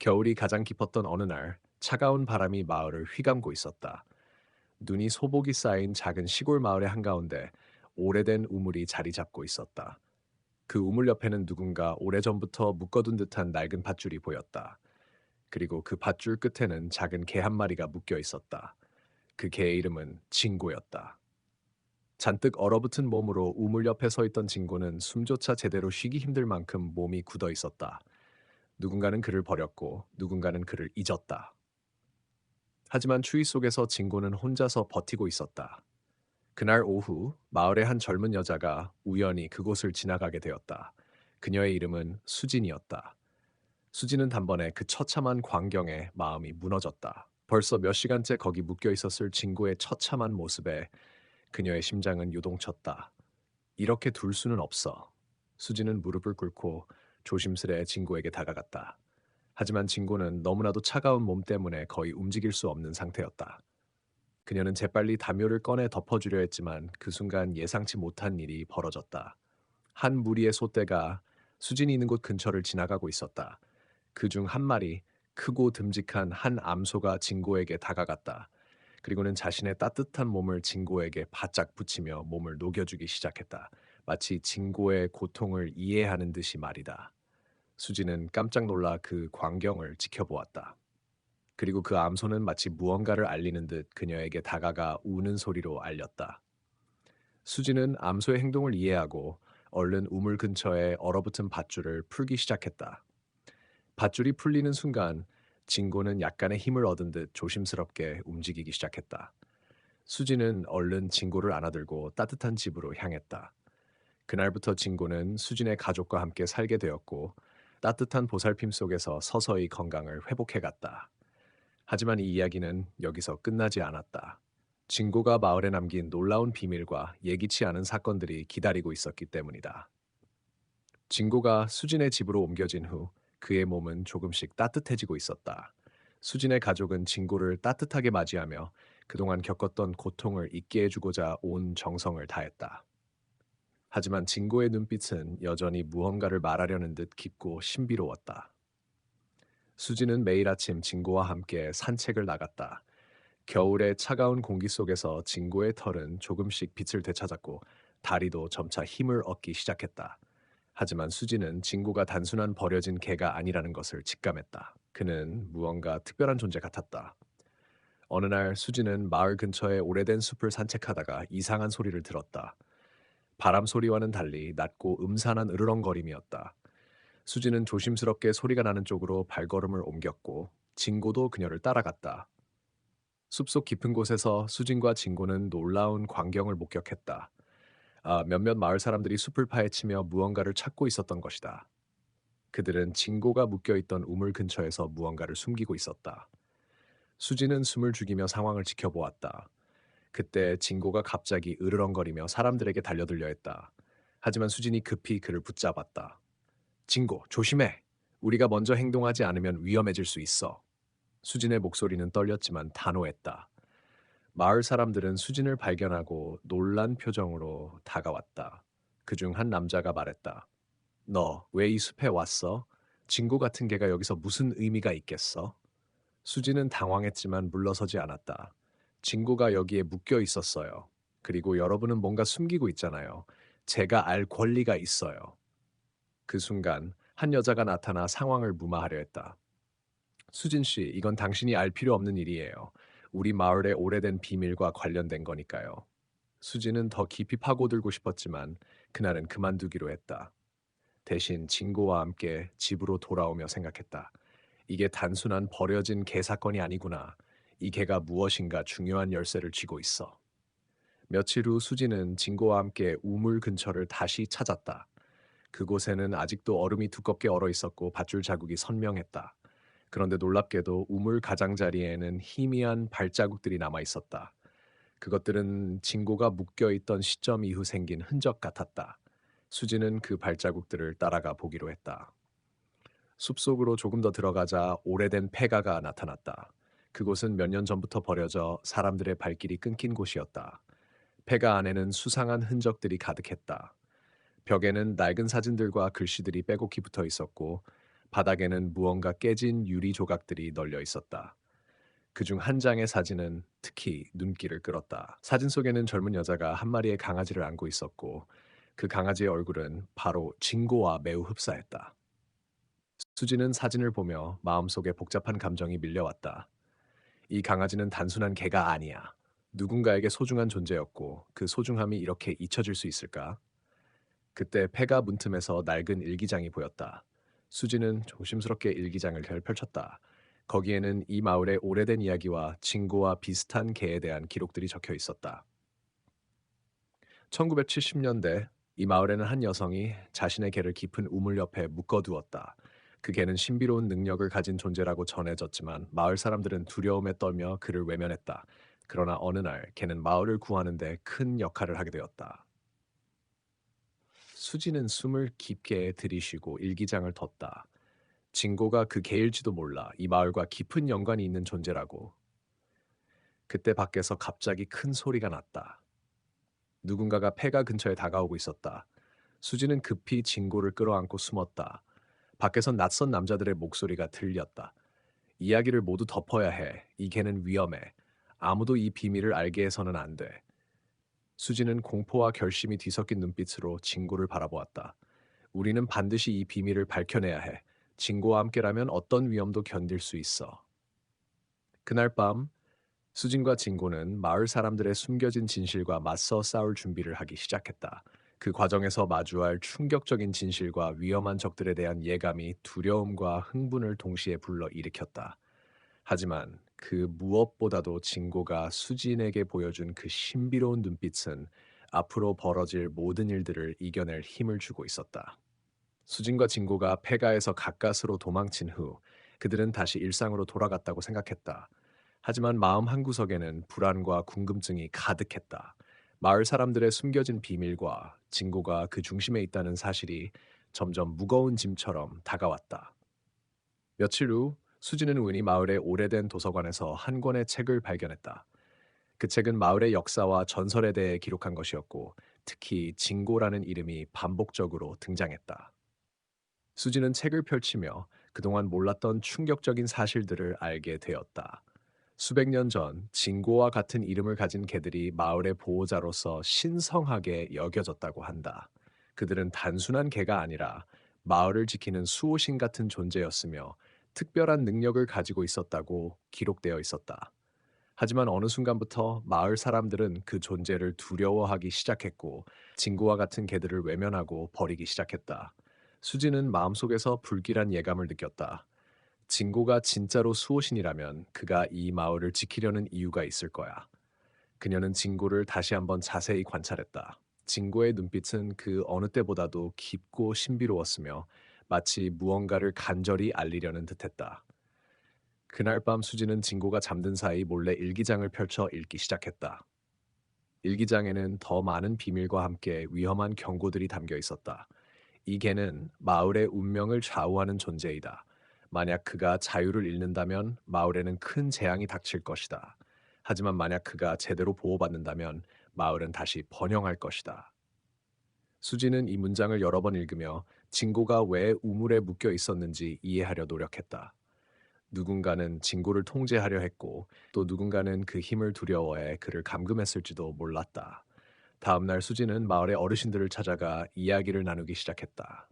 겨울이 가장 깊었던 어느 날, 차가운 바람이 마을을 휘감고 있었다. 눈이 소복이 쌓인 작은 시골 마을의 한가운데 오래된 우물이 자리 잡고 있었다. 그 우물 옆에는 누군가 오래전부터 묶어둔 듯한 낡은 밧줄이 보였다. 그리고 그 밧줄 끝에는 작은 개 한 마리가 묶여 있었다. 그 개의 이름은 징고였다. 잔뜩 얼어붙은 몸으로 우물 옆에 서 있던 징고는 숨조차 제대로 쉬기 힘들 만큼 몸이 굳어 있었다. 누군가는 그를 버렸고 누군가는 그를 잊었다. 하지만 추위 속에서 진고는 혼자서 버티고 있었다. 그날 오후 마을의 한 젊은 여자가 우연히 그곳을 지나가게 되었다. 그녀의 이름은 수진이었다. 수진은 단번에 그 처참한 광경에 마음이 무너졌다. 벌써 몇 시간째 거기 묶여 있었을 진고의 처참한 모습에 그녀의 심장은 요동쳤다. 이렇게 둘 수는 없어. 수진은 무릎을 꿇고 조심스레 진고에게 다가갔다. 하지만 진고는 너무나도 차가운 몸 때문에 거의 움직일 수 없는 상태였다. 그녀는 재빨리 담요를 꺼내 덮어주려 했지만 그 순간 예상치 못한 일이 벌어졌다. 한 무리의 소떼가 수진이 있는 곳 근처를 지나가고 있었다. 그 중 한 마리 크고 듬직한 한 암소가 진고에게 다가갔다. 그리고는 자신의 따뜻한 몸을 진고에게 바짝 붙이며 몸을 녹여주기 시작했다. 마치 진고의 고통을 이해하는 듯이 말이다. 수지는 깜짝 놀라 그 광경을 지켜보았다. 그리고 그 암소는 마치 무언가를 알리는 듯 그녀에게 다가가 우는 소리로 알렸다. 수지는 암소의 행동을 이해하고 얼른 우물 근처에 얼어붙은 밧줄을 풀기 시작했다. 밧줄이 풀리는 순간 진고는 약간의 힘을 얻은 듯 조심스럽게 움직이기 시작했다. 수지는 얼른 진고를 안아들고 따뜻한 집으로 향했다. 그날부터 진고는 수진의 가족과 함께 살게 되었고 따뜻한 보살핌 속에서 서서히 건강을 회복해갔다. 하지만 이 이야기는 여기서 끝나지 않았다. 진고가 마을에 남긴 놀라운 비밀과 예기치 않은 사건들이 기다리고 있었기 때문이다. 진고가 수진의 집으로 옮겨진 후 그의 몸은 조금씩 따뜻해지고 있었다. 수진의 가족은 진고를 따뜻하게 맞이하며 그동안 겪었던 고통을 잊게 해주고자 온 정성을 다했다. 하지만 진고의 눈빛은 여전히 무언가를 말하려는 듯 깊고 신비로웠다. 수지는 매일 아침 진고와 함께 산책을 나갔다. 겨울의 차가운 공기 속에서 진고의 털은 조금씩 빛을 되찾았고 다리도 점차 힘을 얻기 시작했다. 하지만 수지는 진고가 단순한 버려진 개가 아니라는 것을 직감했다. 그는 무언가 특별한 존재 같았다. 어느 날 수지는 마을 근처의 오래된 숲을 산책하다가 이상한 소리를 들었다. 바람 소리와는 달리 낮고 음산한 으르렁거림이었다. 수지는 조심스럽게 소리가 나는 쪽으로 발걸음을 옮겼고 진고도 그녀를 따라갔다. 숲속 깊은 곳에서 수진과 진고는 놀라운 광경을 목격했다. 몇몇 마을 사람들이 숲을 파헤치며 무언가를 찾고 있었던 것이다. 그들은 진고가 묶여있던 우물 근처에서 무언가를 숨기고 있었다. 수지는 숨을 죽이며 상황을 지켜보았다. 그때 진고가 갑자기 으르렁거리며 사람들에게 달려들려 했다. 하지만 수진이 급히 그를 붙잡았다. 진고, 조심해! 우리가 먼저 행동하지 않으면 위험해질 수 있어. 수진의 목소리는 떨렸지만 단호했다. 마을 사람들은 수진을 발견하고 놀란 표정으로 다가왔다. 그중 한 남자가 말했다. 너 왜 이 숲에 왔어? 친구 같은 개가 여기서 무슨 의미가 있겠어? 수지는 당황했지만 물러서지 않았다. 친구가 여기에 묶여 있었어요. 그리고 여러분은 뭔가 숨기고 있잖아요. 제가 알 권리가 있어요. 그 순간 한 여자가 나타나 상황을 무마하려 했다. 수진 씨, 이건 당신이 알 필요 없는 일이에요. 우리 마을의 오래된 비밀과 관련된 거니까요. 수지는 더 깊이 파고들고 싶었지만 그날은 그만두기로 했다. 대신 진고와 함께 집으로 돌아오며 생각했다. 이게 단순한 버려진 개 사건이 아니구나. 이 개가 무엇인가 중요한 열쇠를 쥐고 있어. 며칠 후 수지는 진고와 함께 우물 근처를 다시 찾았다. 그곳에는 아직도 얼음이 두껍게 얼어 있었고 밧줄 자국이 선명했다. 그런데 놀랍게도 우물 가장자리에는 희미한 발자국들이 남아 있었다. 그것들은 진고가 묶여 있던 시점 이후 생긴 흔적 같았다. 수지는 그 발자국들을 따라가 보기로 했다. 숲속으로 조금 더 들어가자 오래된 폐가가 나타났다. 그곳은 몇 년 전부터 버려져 사람들의 발길이 끊긴 곳이었다. 폐가 안에는 수상한 흔적들이 가득했다. 벽에는 낡은 사진들과 글씨들이 빼곡히 붙어 있었고 바닥에는 무언가 깨진 유리 조각들이 널려 있었다. 그중 한 장의 사진은 특히 눈길을 끌었다. 사진 속에는 젊은 여자가 한 마리의 강아지를 안고 있었고 그 강아지의 얼굴은 바로 징고와 매우 흡사했다. 수지는 사진을 보며 마음속에 복잡한 감정이 밀려왔다. 이 강아지는 단순한 개가 아니야. 누군가에게 소중한 존재였고 그 소중함이 이렇게 잊혀질 수 있을까? 그때 폐가 문틈에서 낡은 일기장이 보였다. 수지는 조심스럽게 일기장을 펼쳤다. 거기에는 이 마을의 오래된 이야기와 징고와 비슷한 개에 대한 기록들이 적혀 있었다. 1970년대 이 마을에는 한 여성이 자신의 개를 깊은 우물 옆에 묶어두었다. 그 개는 신비로운 능력을 가진 존재라고 전해졌지만 마을 사람들은 두려움에 떨며 그를 외면했다. 그러나 어느 날 개는 마을을 구하는데 큰 역할을 하게 되었다. 수지는 숨을 깊게 들이쉬고 일기장을 뒀다. 징고가 그 개일지도 몰라 이 마을과 깊은 연관이 있는 존재라고. 그때 밖에서 갑자기 큰 소리가 났다. 누군가가 폐가 근처에 다가오고 있었다. 수지는 급히 징고를 끌어안고 숨었다. 밖에선 낯선 남자들의 목소리가 들렸다. 이야기를 모두 덮어야 해. 이 개는 위험해. 아무도 이 비밀을 알게 해서는 안 돼. 수지는 공포와 결심이 뒤섞인 눈빛으로 징고를 바라보았다. 우리는 반드시 이 비밀을 밝혀내야 해. 징고와 함께라면 어떤 위험도 견딜 수 있어. 그날 밤 수진과 진고는 마을 사람들의 숨겨진 진실과 맞서 싸울 준비를 하기 시작했다. 그 과정에서 마주할 충격적인 진실과 위험한 적들에 대한 예감이 두려움과 흥분을 동시에 불러일으켰다. 하지만 그 무엇보다도 진고가 수진에게 보여준 그 신비로운 눈빛은 앞으로 벌어질 모든 일들을 이겨낼 힘을 주고 있었다. 수진과 진고가 폐가에서 가까스로 도망친 후 그들은 다시 일상으로 돌아갔다고 생각했다. 하지만 마음 한구석에는 불안과 궁금증이 가득했다. 마을 사람들의 숨겨진 비밀과 진고가 그 중심에 있다는 사실이 점점 무거운 짐처럼 다가왔다. 며칠 후 수진은 우연히 마을의 오래된 도서관에서 한 권의 책을 발견했다. 그 책은 마을의 역사와 전설에 대해 기록한 것이었고 특히 진고라는 이름이 반복적으로 등장했다. 수지는 책을 펼치며 그동안 몰랐던 충격적인 사실들을 알게 되었다. 수백 년 전 징고와 같은 이름을 가진 개들이 마을의 보호자로서 신성하게 여겨졌다고 한다. 그들은 단순한 개가 아니라 마을을 지키는 수호신 같은 존재였으며 특별한 능력을 가지고 있었다고 기록되어 있었다. 하지만 어느 순간부터 마을 사람들은 그 존재를 두려워하기 시작했고 징고와 같은 개들을 외면하고 버리기 시작했다. 수지는 마음속에서 불길한 예감을 느꼈다. 징고가 진짜로 수호신이라면 그가 이 마을을 지키려는 이유가 있을 거야. 그녀는 징고를 다시 한번 자세히 관찰했다. 징고의 눈빛은 그 어느 때보다도 깊고 신비로웠으며 마치 무언가를 간절히 알리려는 듯했다. 그날 밤 수지는 징고가 잠든 사이 몰래 일기장을 펼쳐 읽기 시작했다. 일기장에는 더 많은 비밀과 함께 위험한 경고들이 담겨 있었다. 이 개는 마을의 운명을 좌우하는 존재이다. 만약 그가 자유를 잃는다면 마을에는 큰 재앙이 닥칠 것이다. 하지만 만약 그가 제대로 보호받는다면 마을은 다시 번영할 것이다. 수지는 이 문장을 여러 번 읽으며 징고가 왜 우물에 묶여 있었는지 이해하려 노력했다. 누군가는 징고를 통제하려 했고 또 누군가는 그 힘을 두려워해 그를 감금했을지도 몰랐다. 다음 날 수지는 마을의 어르신들을 찾아가 이야기를 나누기 시작했다.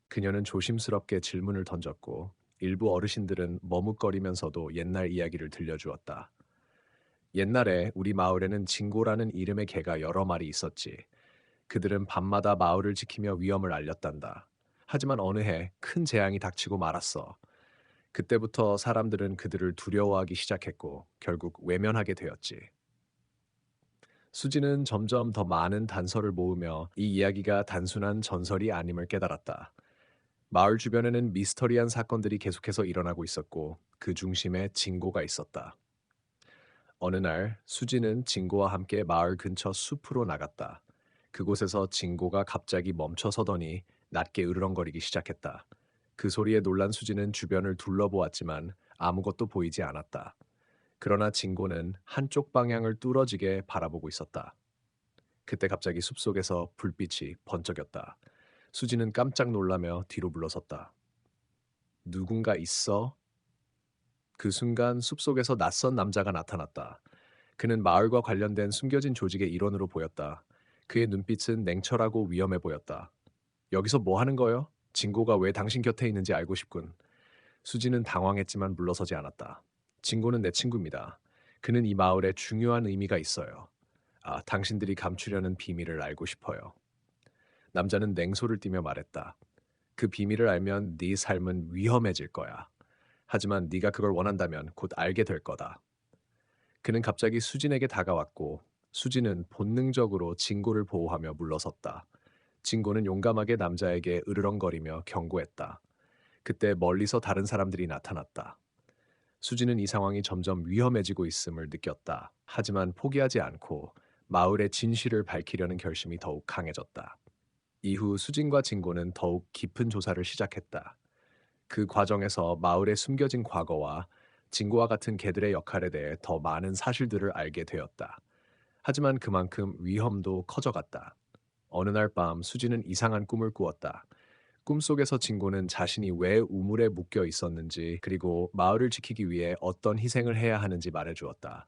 그녀는 조심스럽게 질문을 던졌고 일부 어르신들은 머뭇거리면서도 옛날 이야기를 들려주었다. 옛날에 우리 마을에는 징고라는 이름의 개가 여러 마리 있었지. 그들은 밤마다 마을을 지키며 위험을 알렸단다. 하지만 어느 해 큰 재앙이 닥치고 말았어. 그때부터 사람들은 그들을 두려워하기 시작했고 결국 외면하게 되었지. 수지는 점점 더 많은 단서를 모으며 이 이야기가 단순한 전설이 아님을 깨달았다. 마을 주변에는 미스터리한 사건들이 계속해서 일어나고 있었고 그 중심에 징고가 있었다. 어느 날 수지는 징고와 함께 마을 근처 숲으로 나갔다. 그곳에서 징고가 갑자기 멈춰서더니 낮게 으르렁거리기 시작했다. 그 소리에 놀란 수지는 주변을 둘러보았지만 아무것도 보이지 않았다. 그러나 징고는 한쪽 방향을 뚫어지게 바라보고 있었다. 그때 갑자기 숲속에서 불빛이 번쩍였다. 수지는 깜짝 놀라며 뒤로 물러섰다. 누군가 있어? 그 순간 숲속에서 낯선 남자가 나타났다. 그는 마을과 관련된 숨겨진 조직의 일원으로 보였다. 그의 눈빛은 냉철하고 위험해 보였다. 여기서 뭐 하는 거요? 진고가 왜 당신 곁에 있는지 알고 싶군. 수지는 당황했지만 물러서지 않았다. 진고는 내 친구입니다. 그는 이 마을에 중요한 의미가 있어요. 아, 당신들이 감추려는 비밀을 알고 싶어요. 남자는 냉소를 띠며 말했다. 그 비밀을 알면 네 삶은 위험해질 거야. 하지만 네가 그걸 원한다면 곧 알게 될 거다. 그는 갑자기 수진에게 다가왔고 수진은 본능적으로 진고를 보호하며 물러섰다. 진고는 용감하게 남자에게 으르렁거리며 경고했다. 그때 멀리서 다른 사람들이 나타났다. 수지는 이 상황이 점점 위험해지고 있음을 느꼈다. 하지만 포기하지 않고 마을의 진실을 밝히려는 결심이 더욱 강해졌다. 이후 수진과 진고는 더욱 깊은 조사를 시작했다. 그 과정에서 마을의 숨겨진 과거와 진고와 같은 개들의 역할에 대해 더 많은 사실들을 알게 되었다. 하지만 그만큼 위험도 커져갔다. 어느 날 밤 수지는 이상한 꿈을 꾸었다. 꿈속에서 진고는 자신이 왜 우물에 묶여 있었는지 그리고 마을을 지키기 위해 어떤 희생을 해야 하는지 말해주었다.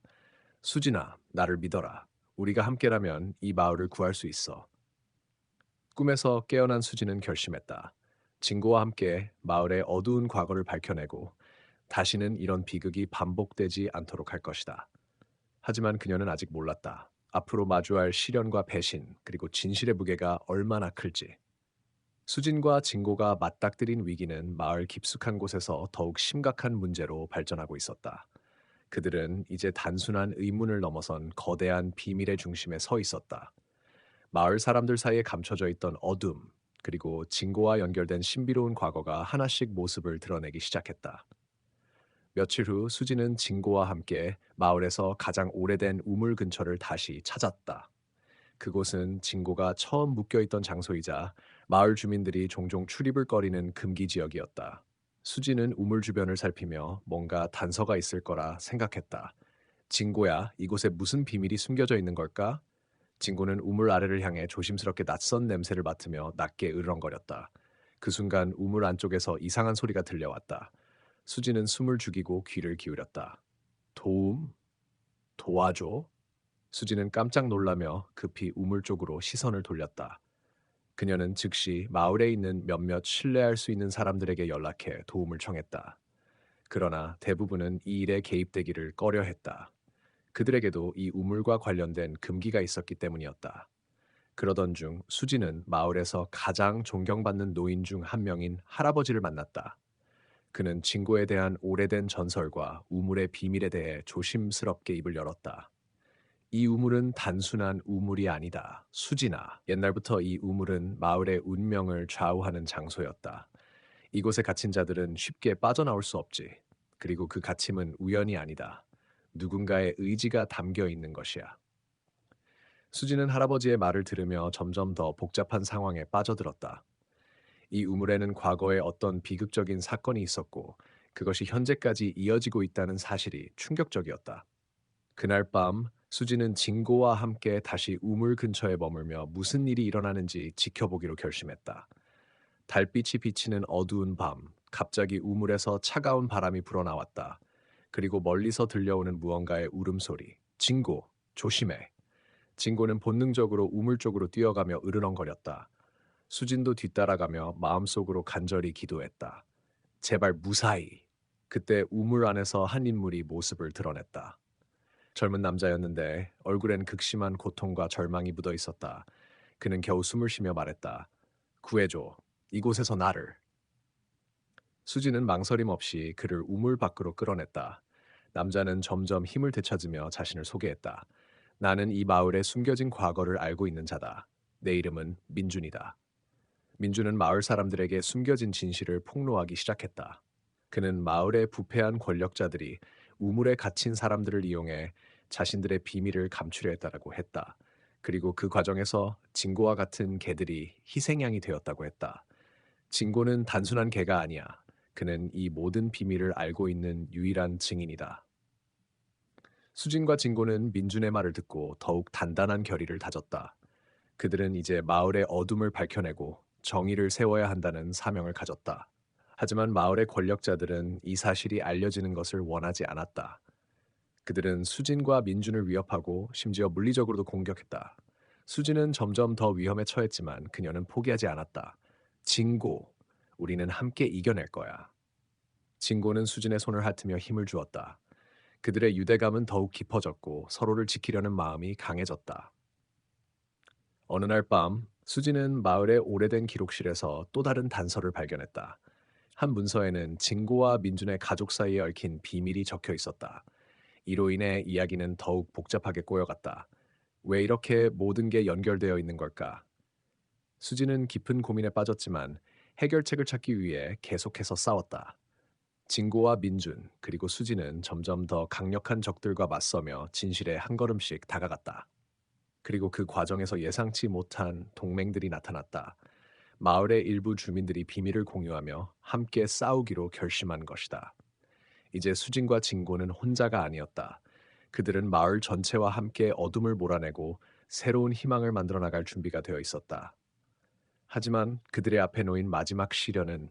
수진아, 나를 믿어라. 우리가 함께라면 이 마을을 구할 수 있어. 꿈에서 깨어난 수지는 결심했다. 진고와 함께 마을의 어두운 과거를 밝혀내고 다시는 이런 비극이 반복되지 않도록 할 것이다. 하지만 그녀는 아직 몰랐다. 앞으로 마주할 시련과 배신, 그리고 진실의 무게가 얼마나 클지. 수진과 진고가 맞닥뜨린 위기는 마을 깊숙한 곳에서 더욱 심각한 문제로 발전하고 있었다. 그들은 이제 단순한 의문을 넘어선 거대한 비밀의 중심에 서 있었다. 마을 사람들 사이에 감춰져 있던 어둠, 그리고 진고와 연결된 신비로운 과거가 하나씩 모습을 드러내기 시작했다. 며칠 후 수지는 진고와 함께 마을에서 가장 오래된 우물 근처를 다시 찾았다. 그곳은 진고가 처음 묶여있던 장소이자 마을 주민들이 종종 출입을 꺼리는 금기 지역이었다. 수지는 우물 주변을 살피며 뭔가 단서가 있을 거라 생각했다. 진고야, 이곳에 무슨 비밀이 숨겨져 있는 걸까? 진고는 우물 아래를 향해 조심스럽게 낯선 냄새를 맡으며 낮게 으르렁거렸다. 그 순간 우물 안쪽에서 이상한 소리가 들려왔다. 수지는 숨을 죽이고 귀를 기울였다. 도움? 도와줘? 수지는 깜짝 놀라며 급히 우물 쪽으로 시선을 돌렸다. 그녀는 즉시 마을에 있는 몇몇 신뢰할 수 있는 사람들에게 연락해 도움을 청했다. 그러나 대부분은 이 일에 개입되기를 꺼려했다. 그들에게도 이 우물과 관련된 금기가 있었기 때문이었다. 그러던 중 수지는 마을에서 가장 존경받는 노인 중 한 명인 할아버지를 만났다. 그는 진고에 대한 오래된 전설과 우물의 비밀에 대해 조심스럽게 입을 열었다. 이 우물은 단순한 우물이 아니다. 수지나. 옛날부터 이 우물은 마을의 운명을 좌우하는 장소였다. 이곳에 갇힌 자들은 쉽게 빠져나올 수 없지. 그리고 그 갇힘은 우연이 아니다. 누군가의 의지가 담겨 있는 것이야. 수지는 할아버지의 말을 들으며 점점 더 복잡한 상황에 빠져들었다. 이 우물에는 과거에 어떤 비극적인 사건이 있었고 그것이 현재까지 이어지고 있다는 사실이 충격적이었다. 그날 밤 수지는 진고와 함께 다시 우물 근처에 머물며 무슨 일이 일어나는지 지켜보기로 결심했다. 달빛이 비치는 어두운 밤, 갑자기 우물에서 차가운 바람이 불어나왔다. 그리고 멀리서 들려오는 무언가의 울음소리. 진고, 조심해. 진고는 본능적으로 우물 쪽으로 뛰어가며 으르렁거렸다. 수진도 뒤따라가며 마음속으로 간절히 기도했다. 제발 무사히. 그때 우물 안에서 한 인물이 모습을 드러냈다. 젊은 남자였는데 얼굴엔 극심한 고통과 절망이 묻어 있었다. 그는 겨우 숨을 쉬며 말했다. 구해줘. 이곳에서 나를. 수지는 망설임 없이 그를 우물 밖으로 끌어냈다. 남자는 점점 힘을 되찾으며 자신을 소개했다. 나는 이 마을의 숨겨진 과거를 알고 있는 자다. 내 이름은 민준이다. 민준은 마을 사람들에게 숨겨진 진실을 폭로하기 시작했다. 그는 마을의 부패한 권력자들이 우물에 갇힌 사람들을 이용해 자신들의 비밀을 감추려 했다라고 했다. 그리고 그 과정에서 진고와 같은 개들이 희생양이 되었다고 했다. 진고는 단순한 개가 아니야. 그는 이 모든 비밀을 알고 있는 유일한 증인이다. 수진과 진고는 민준의 말을 듣고 더욱 단단한 결의를 다졌다. 그들은 이제 마을의 어둠을 밝혀내고 정의를 세워야 한다는 사명을 가졌다. 하지만 마을의 권력자들은 이 사실이 알려지는 것을 원하지 않았다. 그들은 수진과 민준을 위협하고 심지어 물리적으로도 공격했다. 수진은 점점 더 위험에 처했지만 그녀는 포기하지 않았다. 진고, 우리는 함께 이겨낼 거야. 진고는 수진의 손을 핥으며 힘을 주었다. 그들의 유대감은 더욱 깊어졌고 서로를 지키려는 마음이 강해졌다. 어느 날 밤, 수진은 마을의 오래된 기록실에서 또 다른 단서를 발견했다. 한 문서에는 진고와 민준의 가족 사이에 얽힌 비밀이 적혀 있었다. 이로 인해 이야기는 더욱 복잡하게 꼬여갔다. 왜 이렇게 모든 게 연결되어 있는 걸까? 수지는 깊은 고민에 빠졌지만 해결책을 찾기 위해 계속해서 싸웠다. 진고와 민준, 그리고 수지는 점점 더 강력한 적들과 맞서며 진실에 한 걸음씩 다가갔다. 그리고 그 과정에서 예상치 못한 동맹들이 나타났다. 마을의 일부 주민들이 비밀을 공유하며 함께 싸우기로 결심한 것이다. 이제 수진과 진고는 혼자가 아니었다. 그들은 마을 전체와 함께 어둠을 몰아내고 새로운 희망을 만들어 나갈 준비가 되어 있었다. 하지만 그들의 앞에 놓인 마지막 시련은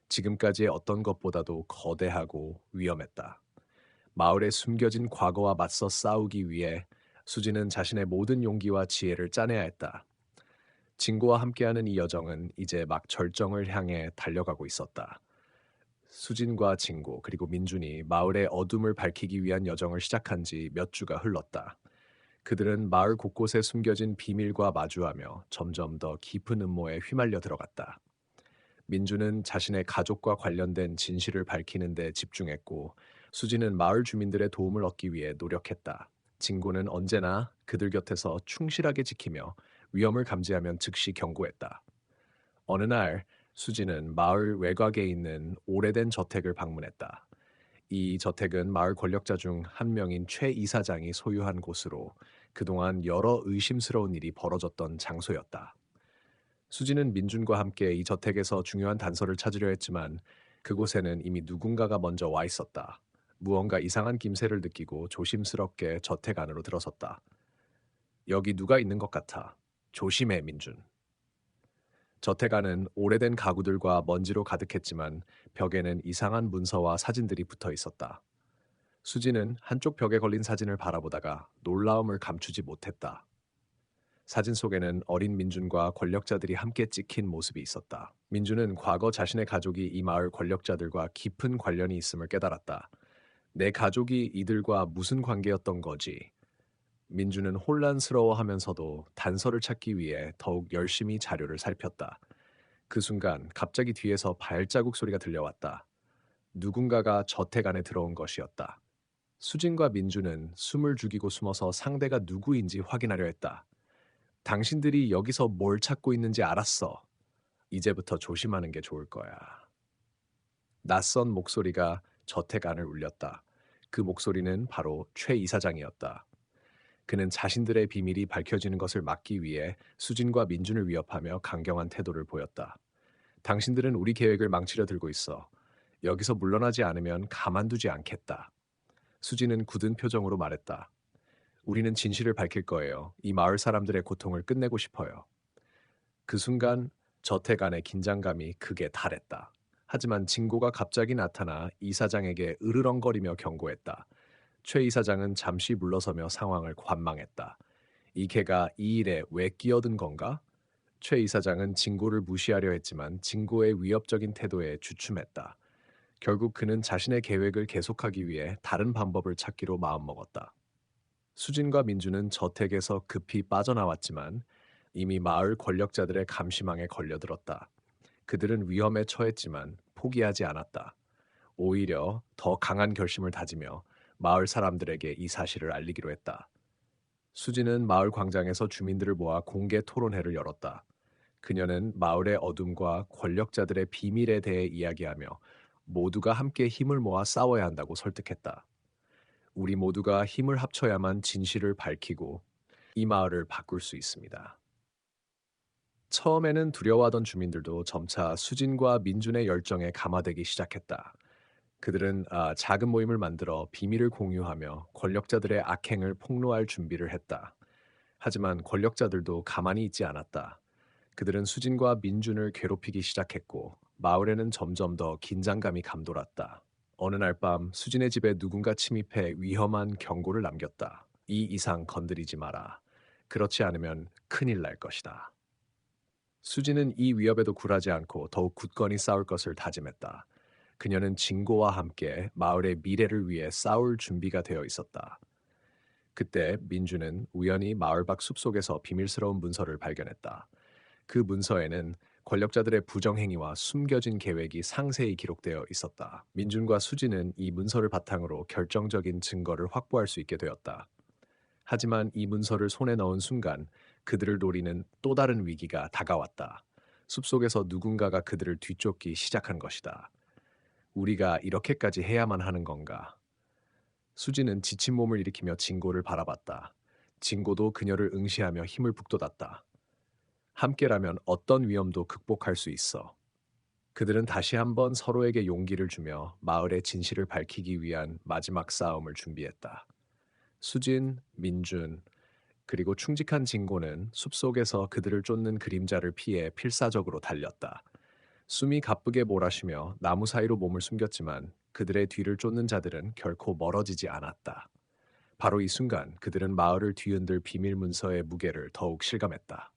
지금까지의 어떤 것보다도 거대하고 위험했다. 마을의 숨겨진 과거와 맞서 싸우기 위해 수지는 자신의 모든 용기와 지혜를 짜내야 했다. 진고와 함께하는 이 여정은 이제 막 절정을 향해 달려가고 있었다. 수진과 진고 그리고 민준이 마을의 어둠을 밝히기 위한 여정을 시작한 지 몇 주가 흘렀다. 그들은 마을 곳곳에 숨겨진 비밀과 마주하며 점점 더 깊은 음모에 휘말려 들어갔다. 민주는 자신의 가족과 관련된 진실을 밝히는 데 집중했고, 수지는 마을 주민들의 도움을 얻기 위해 노력했다. 진고는 언제나 그들 곁에서 충실하게 지키며 위험을 감지하면 즉시 경고했다. 어느 날 수지는 마을 외곽에 있는 오래된 저택을 방문했다. 이 저택은 마을 권력자 중 한 명인 최 이사장이 소유한 곳으로 그동안 여러 의심스러운 일이 벌어졌던 장소였다. 수지는 민준과 함께 이 저택에서 중요한 단서를 찾으려 했지만 그곳에는 이미 누군가가 먼저 와 있었다. 무언가 이상한 김새를 느끼고 조심스럽게 저택 안으로 들어섰다. 여기 누가 있는 것 같아. 조심해, 민준. 저택 안은 오래된 가구들과 먼지로 가득했지만 벽에는 이상한 문서와 사진들이 붙어 있었다. 수지는 한쪽 벽에 걸린 사진을 바라보다가 놀라움을 감추지 못했다. 사진 속에는 어린 민준과 권력자들이 함께 찍힌 모습이 있었다. 민준은 과거 자신의 가족이 이 마을 권력자들과 깊은 관련이 있음을 깨달았다. 내 가족이 이들과 무슨 관계였던 거지? 민준은 혼란스러워하면서도 단서를 찾기 위해 더욱 열심히 자료를 살폈다. 그 순간 갑자기 뒤에서 발자국 소리가 들려왔다. 누군가가 저택 안에 들어온 것이었다. 수진과 민준은 숨을 죽이고 숨어서 상대가 누구인지 확인하려 했다. 당신들이 여기서 뭘 찾고 있는지 알았어. 이제부터 조심하는 게 좋을 거야. 낯선 목소리가 저택 안을 울렸다. 그 목소리는 바로 최 이사장이었다. 그는 자신들의 비밀이 밝혀지는 것을 막기 위해 수진과 민준을 위협하며 강경한 태도를 보였다. 당신들은 우리 계획을 망치려 들고 있어. 여기서 물러나지 않으면 가만두지 않겠다. 수진은 굳은 표정으로 말했다. 우리는 진실을 밝힐 거예요. 이 마을 사람들의 고통을 끝내고 싶어요. 그 순간 저택 안의 긴장감이 극에 달했다. 하지만 진고가 갑자기 나타나 이사장에게 으르렁거리며 경고했다. 최 이사장은 잠시 물러서며 상황을 관망했다. 이 개가 이 일에 왜 끼어든 건가? 최 이사장은 진고를 무시하려 했지만 진고의 위협적인 태도에 주춤했다. 결국 그는 자신의 계획을 계속하기 위해 다른 방법을 찾기로 마음먹었다. 수진과 민주는 저택에서 급히 빠져나왔지만 이미 마을 권력자들의 감시망에 걸려들었다. 그들은 위험에 처했지만 포기하지 않았다. 오히려 더 강한 결심을 다지며 마을 사람들에게 이 사실을 알리기로 했다. 수진은 마을 광장에서 주민들을 모아 공개 토론회를 열었다. 그녀는 마을의 어둠과 권력자들의 비밀에 대해 이야기하며 모두가 함께 힘을 모아 싸워야 한다고 설득했다. 우리 모두가 힘을 합쳐야만 진실을 밝히고 이 마을을 바꿀 수 있습니다. 처음에는 두려워하던 주민들도 점차 수진과 민준의 열정에 감화되기 시작했다. 그들은 작은 모임을 만들어 비밀을 공유하며 권력자들의 악행을 폭로할 준비를 했다. 하지만 권력자들도 가만히 있지 않았다. 그들은 수진과 민준을 괴롭히기 시작했고 마을에는 점점 더 긴장감이 감돌았다. 어느 날 밤 수진의 집에 누군가 침입해 위험한 경고를 남겼다. 이 이상 건드리지 마라. 그렇지 않으면 큰일 날 것이다. 수진은 이 위협에도 굴하지 않고 더욱 굳건히 싸울 것을 다짐했다. 그녀는 진고와 함께 마을의 미래를 위해 싸울 준비가 되어 있었다. 그때 민주는 우연히 마을 밖 숲속에서 비밀스러운 문서를 발견했다. 그 문서에는 권력자들의 부정행위와 숨겨진 계획이 상세히 기록되어 있었다. 민준과 수지는 이 문서를 바탕으로 결정적인 증거를 확보할 수 있게 되었다. 하지만 이 문서를 손에 넣은 순간 그들을 노리는 또 다른 위기가 다가왔다. 숲속에서 누군가가 그들을 뒤쫓기 시작한 것이다. 우리가 이렇게까지 해야만 하는 건가? 수지는 지친 몸을 일으키며 진고를 바라봤다. 진고도 그녀를 응시하며 힘을 북돋았다. 함께라면 어떤 위험도 극복할 수 있어. 그들은 다시 한번 서로에게 용기를 주며 마을의 진실을 밝히기 위한 마지막 싸움을 준비했다. 수진, 민준, 그리고 충직한 진고는 숲속에서 그들을 쫓는 그림자를 피해 필사적으로 달렸다. 숨이 가쁘게 몰아쉬며 나무 사이로 몸을 숨겼지만 그들의 뒤를 쫓는 자들은 결코 멀어지지 않았다. 바로 이 순간 그들은 마을을 뒤흔들 비밀 문서의 무게를 더욱 실감했다.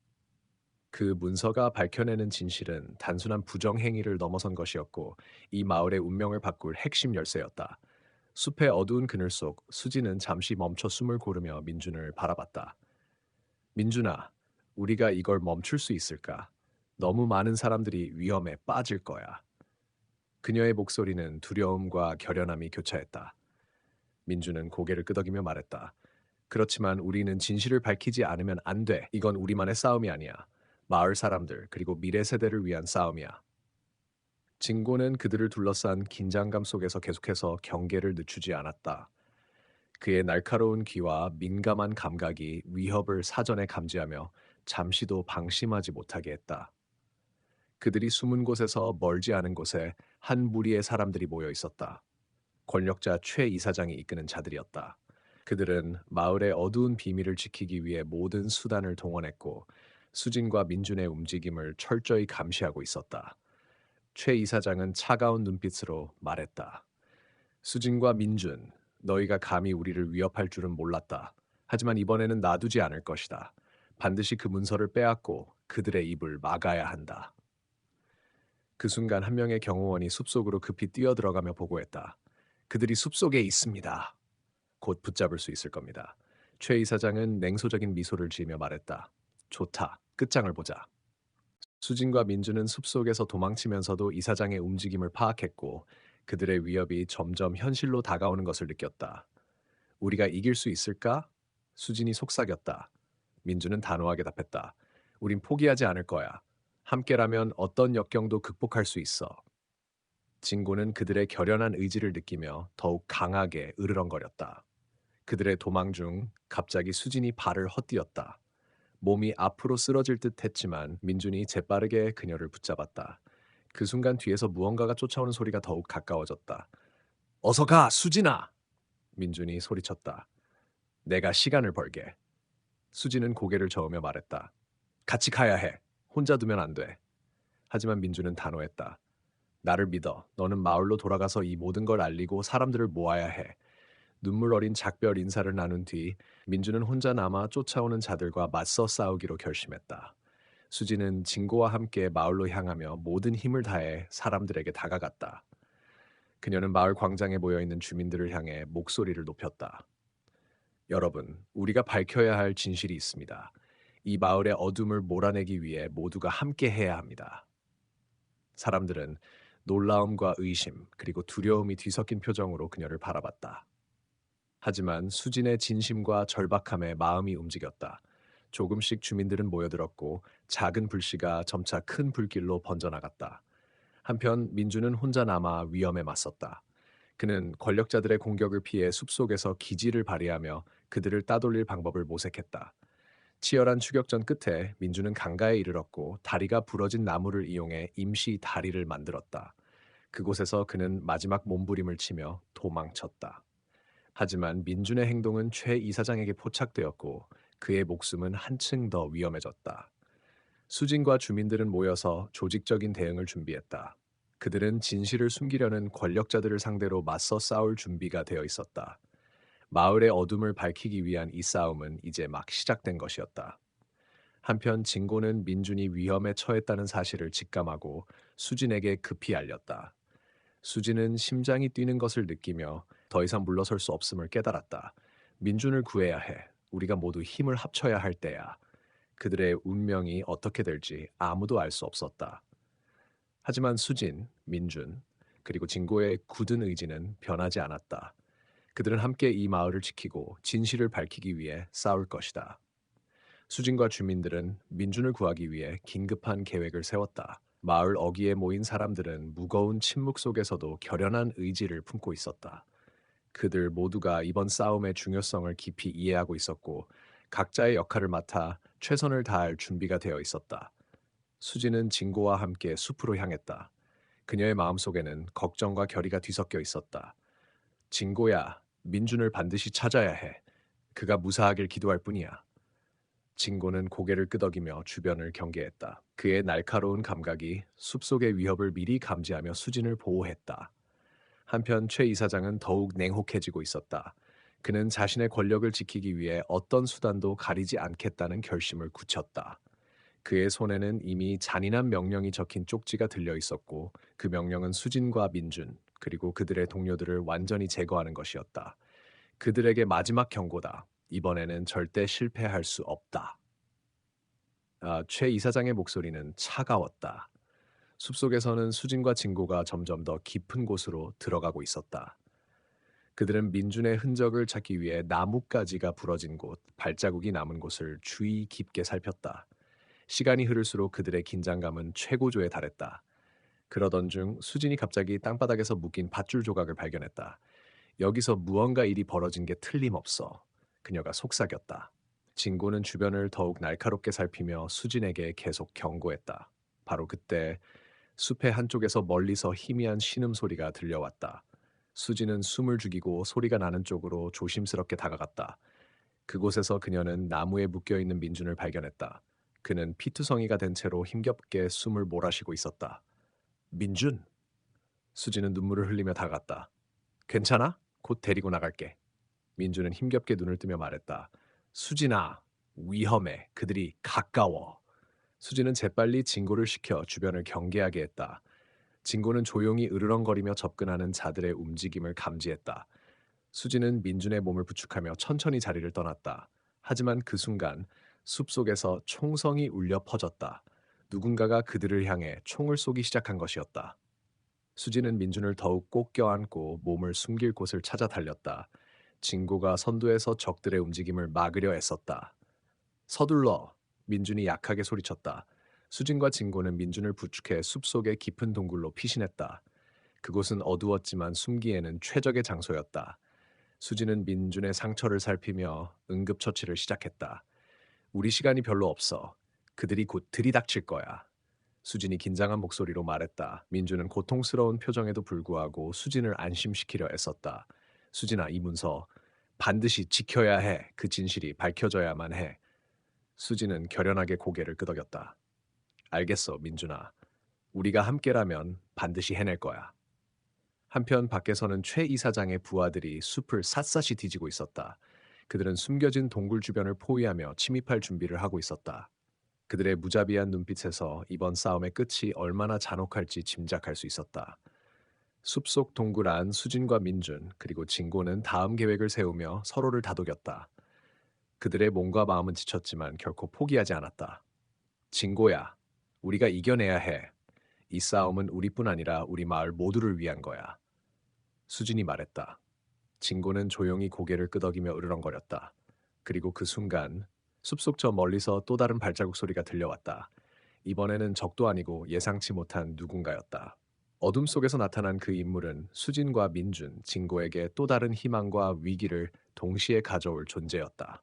그 문서가 밝혀내는 진실은 단순한 부정행위를 넘어선 것이었고 이 마을의 운명을 바꿀 핵심 열쇠였다. 숲의 어두운 그늘 속 수지는 잠시 멈춰 숨을 고르며 민준을 바라봤다. 민준아, 우리가 이걸 멈출 수 있을까? 너무 많은 사람들이 위험에 빠질 거야. 그녀의 목소리는 두려움과 결연함이 교차했다. 민준은 고개를 끄덕이며 말했다. 그렇지만 우리는 진실을 밝히지 않으면 안 돼. 이건 우리만의 싸움이 아니야. 마을 사람들, 그리고 미래 세대를 위한 싸움이야. 진고는 그들을 둘러싼 긴장감 속에서 계속해서 경계를 늦추지 않았다. 그의 날카로운 귀와 민감한 감각이 위협을 사전에 감지하며 잠시도 방심하지 못하게 했다. 그들이 숨은 곳에서 멀지 않은 곳에 한 무리의 사람들이 모여 있었다. 권력자 최 이사장이 이끄는 자들이었다. 그들은 마을의 어두운 비밀을 지키기 위해 모든 수단을 동원했고 수진과 민준의 움직임을 철저히 감시하고 있었다. 최 이사장은 차가운 눈빛으로 말했다. 수진과 민준, 너희가 감히 우리를 위협할 줄은 몰랐다. 하지만 이번에는 놔두지 않을 것이다. 반드시 그 문서를 빼앗고 그들의 입을 막아야 한다. 그 순간 한 명의 경호원이 숲속으로 급히 뛰어들어가며 보고했다. 그들이 숲속에 있습니다. 곧 붙잡을 수 있을 겁니다. 최 이사장은 냉소적인 미소를 지으며 말했다. 좋다. 끝장을 보자. 수진과 민주는 숲속에서 도망치면서도 이사장의 움직임을 파악했고 그들의 위협이 점점 현실로 다가오는 것을 느꼈다. 우리가 이길 수 있을까? 수진이 속삭였다. 민주는 단호하게 답했다. 우린 포기하지 않을 거야. 함께라면 어떤 역경도 극복할 수 있어. 진고는 그들의 결연한 의지를 느끼며 더욱 강하게 으르렁거렸다. 그들의 도망 중 갑자기 수진이 발을 헛디뎠다. 몸이 앞으로 쓰러질 듯 했지만 민준이 재빠르게 그녀를 붙잡았다. 그 순간 뒤에서 무언가가 쫓아오는 소리가 더욱 가까워졌다. 어서 가, 수진아! 민준이 소리쳤다. 내가 시간을 벌게. 수진은 고개를 저으며 말했다. 같이 가야 해. 혼자 두면 안 돼. 하지만 민준은 단호했다. 나를 믿어. 너는 마을로 돌아가서 이 모든 걸 알리고 사람들을 모아야 해. 눈물 어린 작별 인사를 나눈 뒤 민주는 혼자 남아 쫓아오는 자들과 맞서 싸우기로 결심했다. 수지는 진고와 함께 마을로 향하며 모든 힘을 다해 사람들에게 다가갔다. 그녀는 마을 광장에 모여 있는 주민들을 향해 목소리를 높였다. 여러분, 우리가 밝혀야 할 진실이 있습니다. 이 마을의 어둠을 몰아내기 위해 모두가 함께 해야 합니다. 사람들은 놀라움과 의심, 그리고 두려움이 뒤섞인 표정으로 그녀를 바라봤다. 하지만 수진의 진심과 절박함에 마음이 움직였다. 조금씩 주민들은 모여들었고 작은 불씨가 점차 큰 불길로 번져나갔다. 한편 민주는 혼자 남아 위험에 맞섰다. 그는 권력자들의 공격을 피해 숲속에서 기지를 발휘하며 그들을 따돌릴 방법을 모색했다. 치열한 추격전 끝에 민주는 강가에 이르렀고 다리가 부러진 나무를 이용해 임시 다리를 만들었다. 그곳에서 그는 마지막 몸부림을 치며 도망쳤다. 하지만 민준의 행동은 최 이사장에게 포착되었고 그의 목숨은 한층 더 위험해졌다. 수진과 주민들은 모여서 조직적인 대응을 준비했다. 그들은 진실을 숨기려는 권력자들을 상대로 맞서 싸울 준비가 되어 있었다. 마을의 어둠을 밝히기 위한 이 싸움은 이제 막 시작된 것이었다. 한편 진고는 민준이 위험에 처했다는 사실을 직감하고 수진에게 급히 알렸다. 수진은 심장이 뛰는 것을 느끼며 더 이상 물러설 수 없음을 깨달았다. 민준을 구해야 해. 우리가 모두 힘을 합쳐야 할 때야. 그들의 운명이 어떻게 될지 아무도 알 수 없었다. 하지만 수진, 민준, 그리고 진고의 굳은 의지는 변하지 않았다. 그들은 함께 이 마을을 지키고 진실을 밝히기 위해 싸울 것이다. 수진과 주민들은 민준을 구하기 위해 긴급한 계획을 세웠다. 마을 어귀에 모인 사람들은 무거운 침묵 속에서도 결연한 의지를 품고 있었다. 그들 모두가 이번 싸움의 중요성을 깊이 이해하고 있었고 각자의 역할을 맡아 최선을 다할 준비가 되어 있었다. 수지는 진고와 함께 숲으로 향했다. 그녀의 마음속에는 걱정과 결의가 뒤섞여 있었다. 진고야, 민준을 반드시 찾아야 해. 그가 무사하길 기도할 뿐이야. 진고는 고개를 끄덕이며 주변을 경계했다. 그의 날카로운 감각이 숲속의 위협을 미리 감지하며 수진을 보호했다. 한편 최 이사장은 더욱 냉혹해지고 있었다. 그는 자신의 권력을 지키기 위해 어떤 수단도 가리지 않겠다는 결심을 굳혔다. 그의 손에는 이미 잔인한 명령이 적힌 쪽지가 들려 있었고 그 명령은 수진과 민준 그리고 그들의 동료들을 완전히 제거하는 것이었다. 그들에게 마지막 경고다. 이번에는 절대 실패할 수 없다. 최 이사장의 목소리는 차가웠다. 숲속에서는 수진과 진고가 점점 더 깊은 곳으로 들어가고 있었다. 그들은 민준의 흔적을 찾기 위해 나뭇가지가 부러진 곳, 발자국이 남은 곳을 주의 깊게 살폈다. 시간이 흐를수록 그들의 긴장감은 최고조에 달했다. 그러던 중 수진이 갑자기 땅바닥에서 묶인 밧줄 조각을 발견했다. 여기서 무언가 일이 벌어진 게 틀림없어. 그녀가 속삭였다. 진고는 주변을 더욱 날카롭게 살피며 수진에게 계속 경고했다. 바로 그때 숲의 한쪽에서 멀리서 희미한 신음소리가 들려왔다. 수진은 숨을 죽이고 소리가 나는 쪽으로 조심스럽게 다가갔다. 그곳에서 그녀는 나무에 묶여있는 민준을 발견했다. 그는 피투성이가 된 채로 힘겹게 숨을 몰아쉬고 있었다. 민준! 수진은 눈물을 흘리며 다가갔다. 괜찮아? 곧 데리고 나갈게. 민준은 힘겹게 눈을 뜨며 말했다. 수진아, 위험해. 그들이 가까워. 수진은 재빨리 진고를 시켜 주변을 경계하게 했다. 진고는 조용히 으르렁거리며 접근하는 자들의 움직임을 감지했다. 수진은 민준의 몸을 부축하며 천천히 자리를 떠났다. 하지만 그 순간 숲속에서 총성이 울려 퍼졌다. 누군가가 그들을 향해 총을 쏘기 시작한 것이었다. 수진은 민준을 더욱 꼭 껴안고 몸을 숨길 곳을 찾아 달렸다. 진고가 선두에서 적들의 움직임을 막으려 애썼다. 서둘러! 민준이 약하게 소리쳤다. 수진과 진고는 민준을 부축해 숲속의 깊은 동굴로 피신했다. 그곳은 어두웠지만 숨기에는 최적의 장소였다. 수진은 민준의 상처를 살피며 응급처치를 시작했다. 우리 시간이 별로 없어. 그들이 곧 들이닥칠 거야. 수진이 긴장한 목소리로 말했다. 민준은 고통스러운 표정에도 불구하고 수진을 안심시키려 애썼다. 수진아, 이 문서 반드시 지켜야 해. 그 진실이 밝혀져야만 해. 수진은 결연하게 고개를 끄덕였다. 알겠어, 민준아. 우리가 함께라면 반드시 해낼 거야. 한편 밖에서는 최 이사장의 부하들이 숲을 샅샅이 뒤지고 있었다. 그들은 숨겨진 동굴 주변을 포위하며 침입할 준비를 하고 있었다. 그들의 무자비한 눈빛에서 이번 싸움의 끝이 얼마나 잔혹할지 짐작할 수 있었다. 숲속 동굴 안 수진과 민준 그리고 진고는 다음 계획을 세우며 서로를 다독였다. 그들의 몸과 마음은 지쳤지만 결코 포기하지 않았다. 진고야, 우리가 이겨내야 해. 이 싸움은 우리뿐 아니라 우리 마을 모두를 위한 거야. 수진이 말했다. 진고는 조용히 고개를 끄덕이며 으르렁거렸다. 그리고 그 순간 숲속 저 멀리서 또 다른 발자국 소리가 들려왔다. 이번에는 적도 아니고 예상치 못한 누군가였다. 어둠 속에서 나타난 그 인물은 수진과 민준, 진고에게 또 다른 희망과 위기를 동시에 가져올 존재였다.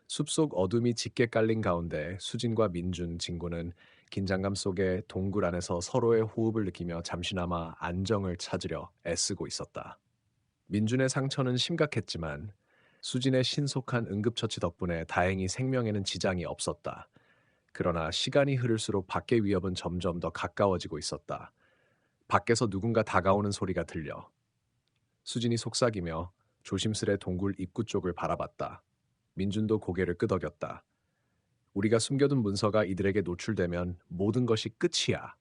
숲속 어둠이 짙게 깔린 가운데 수진과 민준, 진고는 긴장감 속에 동굴 안에서 서로의 호흡을 느끼며 잠시나마 안정을 찾으려 애쓰고 있었다. 민준의 상처는 심각했지만 수진의 신속한 응급처치 덕분에 다행히 생명에는 지장이 없었다. 그러나 시간이 흐를수록 밖의 위협은 점점 더 가까워지고 있었다. 밖에서 누군가 다가오는 소리가 들려. 수진이 속삭이며 조심스레 동굴 입구 쪽을 바라봤다. 민준도 고개를 끄덕였다. 우리가 숨겨둔 문서가 이들에게 노출되면 모든 것이 끝이야.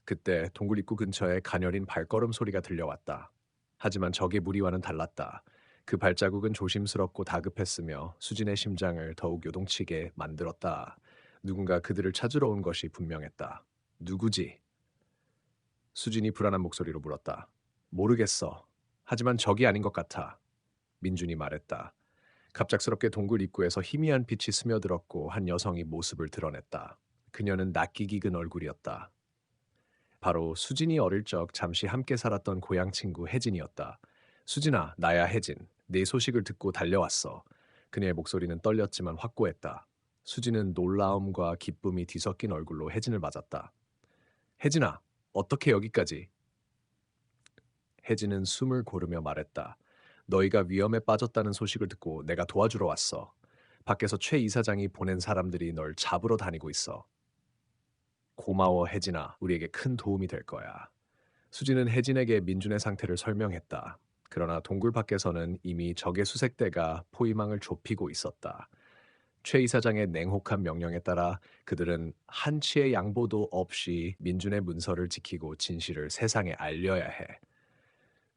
그때 동굴 입구 근처에 가녀린 발걸음 소리가 들려왔다. 하지만 적의 무리와는 달랐다. 그 발자국은 조심스럽고 다급했으며 수진의 심장을 더욱 요동치게 만들었다. 누군가 그들을 찾으러 온 것이 분명했다. 누구지? 수진이 불안한 목소리로 물었다. 모르겠어. 하지만 적이 아닌 것 같아. 민준이 말했다. 갑작스럽게 동굴 입구에서 희미한 빛이 스며들었고 한 여성이 모습을 드러냈다. 그녀는 낯기기 근 얼굴이었다. 바로 수진이 어릴 적 잠시 함께 살았던 고향 친구 혜진이었다. 수진아, 나야 혜진. 네 소식을 듣고 달려왔어. 그녀의 목소리는 떨렸지만 확고했다. 수진은 놀라움과 기쁨이 뒤섞인 얼굴로 혜진을 맞았다. 혜진아, 어떻게 여기까지? 혜진은 숨을 고르며 말했다. 너희가 위험에 빠졌다는 소식을 듣고 내가 도와주러 왔어. 밖에서 최 이사장이 보낸 사람들이 널 잡으러 다니고 있어. 고마워, 혜진아. 우리에게 큰 도움이 될 거야. 수진은 혜진에게 민준의 상태를 설명했다. 그러나 동굴 밖에서는 이미 적의 수색대가 포위망을 좁히고 있었다. 최 이사장의 냉혹한 명령에 따라 그들은 한치의 양보도 없이 민준의 문서를 지키고 진실을 세상에 알려야 해.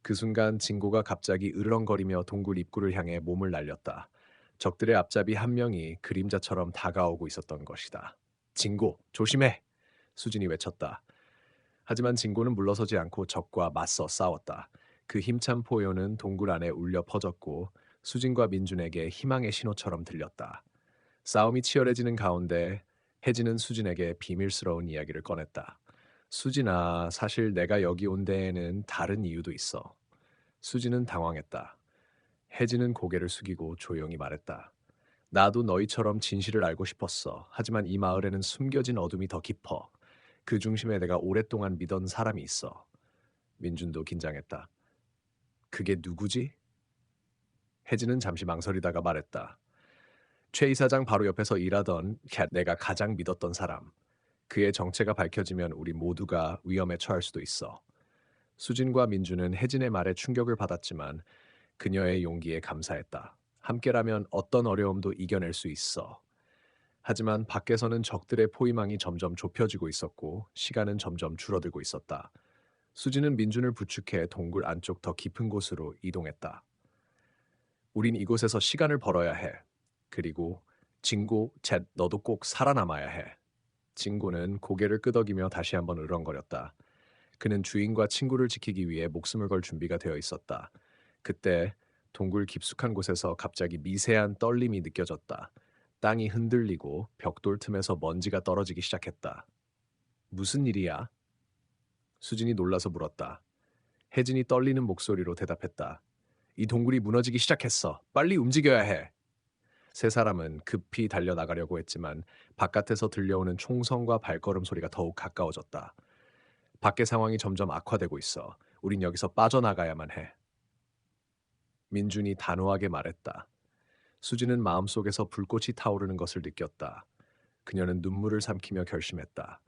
그 순간 진고가 갑자기 으르렁거리며 동굴 입구를 향해 몸을 날렸다. 적들의 앞잡이 한 명이 그림자처럼 다가오고 있었던 것이다. 진고, 조심해! 수진이 외쳤다. 하지만 진고는 물러서지 않고 적과 맞서 싸웠다. 그 힘찬 포효는 동굴 안에 울려 퍼졌고 수진과 민준에게 희망의 신호처럼 들렸다. 싸움이 치열해지는 가운데 혜진은 수진에게 비밀스러운 이야기를 꺼냈다. 수진아, 사실 내가 여기 온 데에는 다른 이유도 있어. 수진은 당황했다. 혜진은 고개를 숙이고 조용히 말했다. 나도 너희처럼 진실을 알고 싶었어. 하지만 이 마을에는 숨겨진 어둠이 더 깊어. 그 중심에 내가 오랫동안 믿던 사람이 있어. 민준도 긴장했다. 그게 누구지? 혜진은 잠시 망설이다가 말했다. 최 이사장 바로 옆에서 일하던 내가 가장 믿었던 사람. 그의 정체가 밝혀지면 우리 모두가 위험에 처할 수도 있어. 수진과 민준은 혜진의 말에 충격을 받았지만 그녀의 용기에 감사했다. 함께라면 어떤 어려움도 이겨낼 수 있어. 하지만 밖에서는 적들의 포위망이 점점 좁혀지고 있었고 시간은 점점 줄어들고 있었다. 수진은 민준을 부축해 동굴 안쪽 더 깊은 곳으로 이동했다. 우린 이곳에서 시간을 벌어야 해. 그리고 진고, 쳇, 너도 꼭 살아남아야 해. 진고는 고개를 끄덕이며 다시 한번 으렁거렸다. 그는 주인과 친구를 지키기 위해 목숨을 걸 준비가 되어 있었다. 그때 동굴 깊숙한 곳에서 갑자기 미세한 떨림이 느껴졌다. 땅이 흔들리고 벽돌 틈에서 먼지가 떨어지기 시작했다. 무슨 일이야? 수진이 놀라서 물었다. 혜진이 떨리는 목소리로 대답했다. 이 동굴이 무너지기 시작했어. 빨리 움직여야 해. 세 사람은 급히 달려나가려고 했지만 바깥에서 들려오는 총성과 발걸음 소리가 더욱 가까워졌다. 밖의 상황이 점점 악화되고 있어. 우린 여기서 빠져나가야만 해. 민준이 단호하게 말했다. 수지는 마음속에서 불꽃이 타오르는 것을 느꼈다. 그녀는 눈물을 삼키며 결심했다.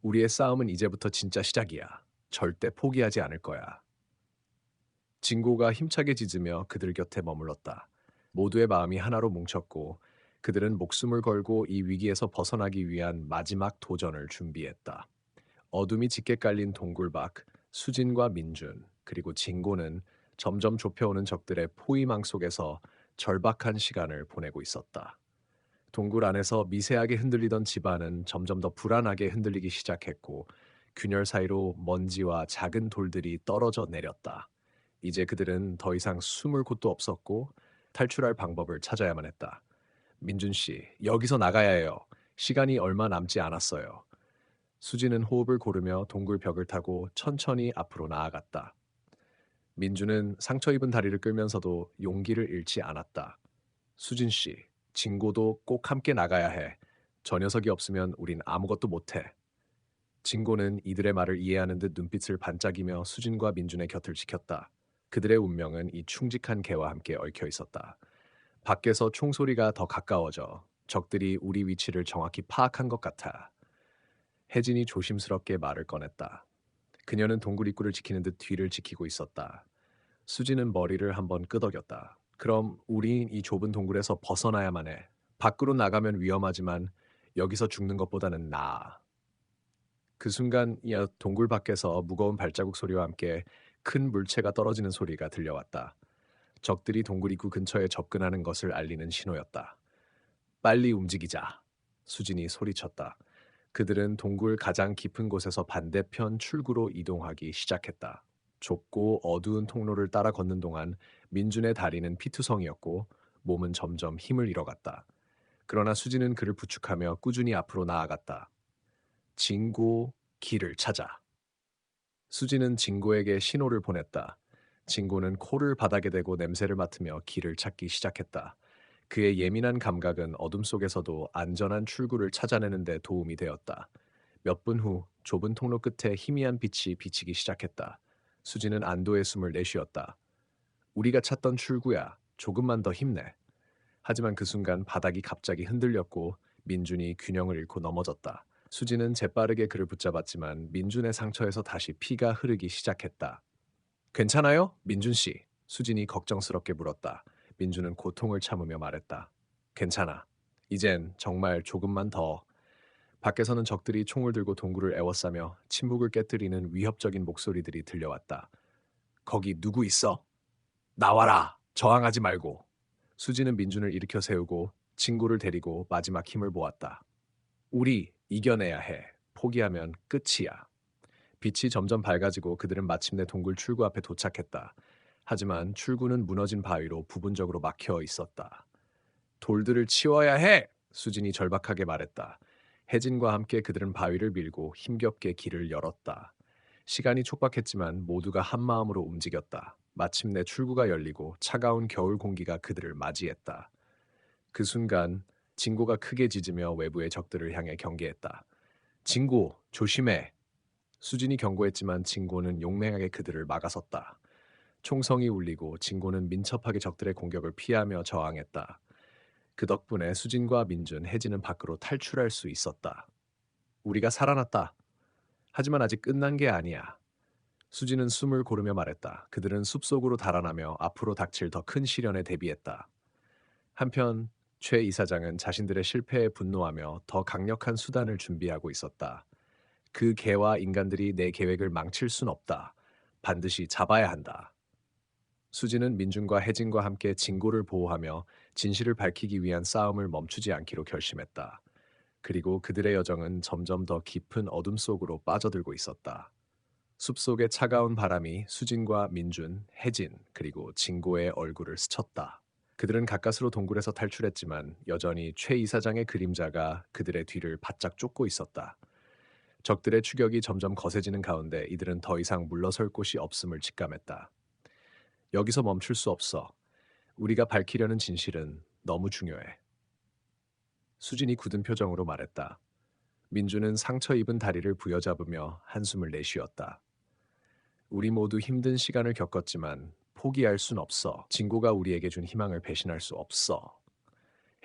우리의 싸움은 이제부터 진짜 시작이야. 절대 포기하지 않을 거야. 진고가 힘차게 짖으며 그들 곁에 머물렀다. 모두의 마음이 하나로 뭉쳤고 그들은 목숨을 걸고 이 위기에서 벗어나기 위한 마지막 도전을 준비했다. 어둠이 짙게 깔린 동굴 밖 수진과 민준 그리고 진고는 점점 좁혀오는 적들의 포위망 속에서 절박한 시간을 보내고 있었다. 동굴 안에서 미세하게 흔들리던 집안은 점점 더 불안하게 흔들리기 시작했고 균열 사이로 먼지와 작은 돌들이 떨어져 내렸다. 이제 그들은 더 이상 숨을 곳도 없었고 탈출할 방법을 찾아야만 했다. 민준 씨, 여기서 나가야 해요. 시간이 얼마 남지 않았어요. 수지는 호흡을 고르며 동굴 벽을 타고 천천히 앞으로 나아갔다. 민준은 상처 입은 다리를 끌면서도 용기를 잃지 않았다. 수진 씨, 진고도 꼭 함께 나가야 해. 저 녀석이 없으면 우린 아무것도 못해. 진고는 이들의 말을 이해하는 듯 눈빛을 반짝이며 수진과 민준의 곁을 지켰다. 그들의 운명은 이 충직한 개와 함께 얽혀 있었다. 밖에서 총소리가 더 가까워져 적들이 우리 위치를 정확히 파악한 것 같아. 혜진이 조심스럽게 말을 꺼냈다. 그녀는 동굴 입구를 지키는 듯 뒤를 지키고 있었다. 수지는 머리를 한번 끄덕였다. 그럼 우린 이 좁은 동굴에서 벗어나야만 해. 밖으로 나가면 위험하지만 여기서 죽는 것보다는 나아. 그 순간 이 동굴 밖에서 무거운 발자국 소리와 함께 큰 물체가 떨어지는 소리가 들려왔다. 적들이 동굴 입구 근처에 접근하는 것을 알리는 신호였다. 빨리 움직이자. 수진이 소리쳤다. 그들은 동굴 가장 깊은 곳에서 반대편 출구로 이동하기 시작했다. 좁고 어두운 통로를 따라 걷는 동안 민준의 다리는 피투성이었고 몸은 점점 힘을 잃어갔다. 그러나 수지는 그를 부축하며 꾸준히 앞으로 나아갔다. 진고, 길을 찾아. 수지는 진고에게 신호를 보냈다. 진고는 코를 바닥에 대고 냄새를 맡으며 길을 찾기 시작했다. 그의 예민한 감각은 어둠 속에서도 안전한 출구를 찾아내는 데 도움이 되었다. 몇 분 후 좁은 통로 끝에 희미한 빛이 비치기 시작했다. 수지는 안도의 숨을 내쉬었다. 우리가 찾던 출구야. 조금만 더 힘내. 하지만 그 순간 바닥이 갑자기 흔들렸고 민준이 균형을 잃고 넘어졌다. 수지는 재빠르게 그를 붙잡았지만 민준의 상처에서 다시 피가 흐르기 시작했다. 괜찮아요? 민준 씨. 수진이 걱정스럽게 물었다. 민준은 고통을 참으며 말했다. 괜찮아. 이젠 정말 조금만 더. 밖에서는 적들이 총을 들고 동굴을 에워싸며 침묵을 깨뜨리는 위협적인 목소리들이 들려왔다. 거기 누구 있어? 나와라! 저항하지 말고. 수지는 민준을 일으켜 세우고 친구를 데리고 마지막 힘을 모았다. 우리 이겨내야 해. 포기하면 끝이야. 빛이 점점 밝아지고 그들은 마침내 동굴 출구 앞에 도착했다. 하지만 출구는 무너진 바위로 부분적으로 막혀 있었다. 돌들을 치워야 해! 수진이 절박하게 말했다. 혜진과 함께 그들은 바위를 밀고 힘겹게 길을 열었다. 시간이 촉박했지만 모두가 한마음으로 움직였다. 마침내 출구가 열리고 차가운 겨울 공기가 그들을 맞이했다. 그 순간 진고가 크게 짖으며 외부의 적들을 향해 경계했다. 진고, 조심해. 수진이 경고했지만 진고는 용맹하게 그들을 막아섰다. 총성이 울리고 진고는 민첩하게 적들의 공격을 피하며 저항했다. 그 덕분에 수진과 민준, 혜진은 밖으로 탈출할 수 있었다. 우리가 살아났다. 하지만 아직 끝난 게 아니야. 수진은 숨을 고르며 말했다. 그들은 숲속으로 달아나며 앞으로 닥칠 더 큰 시련에 대비했다. 한편 최 이사장은 자신들의 실패에 분노하며 더 강력한 수단을 준비하고 있었다. 그 개와 인간들이 내 계획을 망칠 순 없다. 반드시 잡아야 한다. 수지는 민준과 혜진과 함께 진고를 보호하며 진실을 밝히기 위한 싸움을 멈추지 않기로 결심했다. 그리고 그들의 여정은 점점 더 깊은 어둠 속으로 빠져들고 있었다. 숲속의 차가운 바람이 수진과 민준, 혜진, 그리고 진고의 얼굴을 스쳤다. 그들은 가까스로 동굴에서 탈출했지만 여전히 최 이사장의 그림자가 그들의 뒤를 바짝 쫓고 있었다. 적들의 추격이 점점 거세지는 가운데 이들은 더 이상 물러설 곳이 없음을 직감했다. 여기서 멈출 수 없어. 우리가 밝히려는 진실은 너무 중요해. 수진이 굳은 표정으로 말했다. 민주는 상처 입은 다리를 부여잡으며 한숨을 내쉬었다. 우리 모두 힘든 시간을 겪었지만 포기할 순 없어. 진고가 우리에게 준 희망을 배신할 수 없어.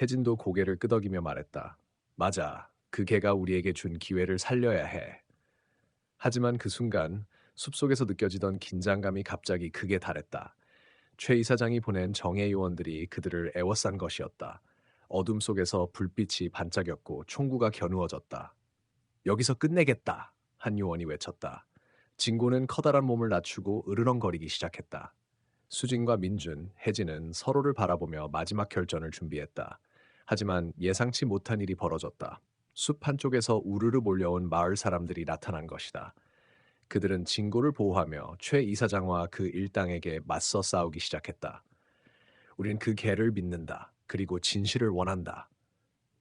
혜진도 고개를 끄덕이며 말했다. 맞아. 그 개가 우리에게 준 기회를 살려야 해. 하지만 그 순간 숲속에서 느껴지던 긴장감이 갑자기 극에 달했다. 최 이사장이 보낸 정예 요원들이 그들을 애워싼 것이었다. 어둠 속에서 불빛이 반짝였고 총구가 겨누어졌다. 여기서 끝내겠다. 한 요원이 외쳤다. 진고는 커다란 몸을 낮추고 으르렁거리기 시작했다. 수진과 민준, 혜진은 서로를 바라보며 마지막 결전을 준비했다. 하지만 예상치 못한 일이 벌어졌다. 숲 한쪽에서 우르르 몰려온 마을 사람들이 나타난 것이다. 그들은 진고를 보호하며 최 이사장과 그 일당에게 맞서 싸우기 시작했다. 우린 그 개를 믿는다. 그리고 진실을 원한다.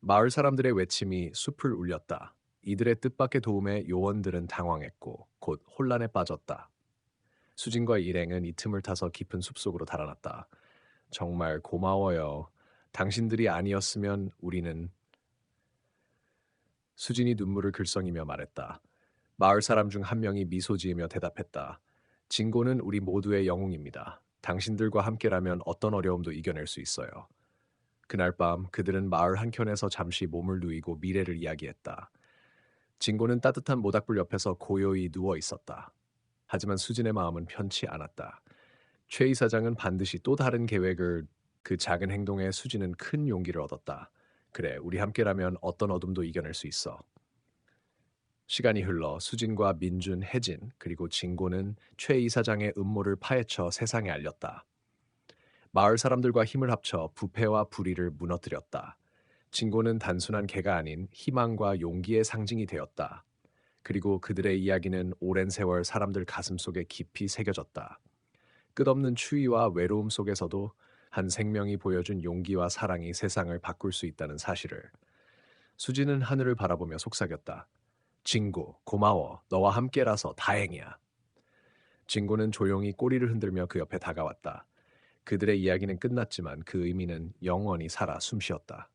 마을 사람들의 외침이 숲을 울렸다. 이들의 뜻밖의 도움에 요원들은 당황했고 곧 혼란에 빠졌다. 수진과 일행은 이 틈을 타서 깊은 숲속으로 달아났다. 정말 고마워요. 당신들이 아니었으면 우리는 수진이 눈물을 글썽이며 말했다. 마을 사람 중 한 명이 미소 지으며 대답했다. 진고는 우리 모두의 영웅입니다. 당신들과 함께라면 어떤 어려움도 이겨낼 수 있어요. 그날 밤 그들은 마을 한켠에서 잠시 몸을 누이고 미래를 이야기했다. 진고는 따뜻한 모닥불 옆에서 고요히 누워 있었다. 하지만 수진의 마음은 편치 않았다. 최 이사장은 반드시 또 다른 계획을 그 작은 행동에 수진은 큰 용기를 얻었다. 그래, 우리 함께라면 어떤 어둠도 이겨낼 수 있어. 시간이 흘러 수진과 민준, 혜진, 그리고 진고는 최 이사장의 음모를 파헤쳐 세상에 알렸다. 마을 사람들과 힘을 합쳐 부패와 불의를 무너뜨렸다. 진고는 단순한 개가 아닌 희망과 용기의 상징이 되었다. 그리고 그들의 이야기는 오랜 세월 사람들 가슴속에 깊이 새겨졌다. 끝없는 추위와 외로움 속에서도 한 생명이 보여준 용기와 사랑이 세상을 바꿀 수 있다는 사실을. 수지는 하늘을 바라보며 속삭였다. 진구, 고마워. 너와 함께라서 다행이야. 진구는 조용히 꼬리를 흔들며 그 옆에 다가왔다. 그들의 이야기는 끝났지만 그 의미는 영원히 살아 숨쉬었다.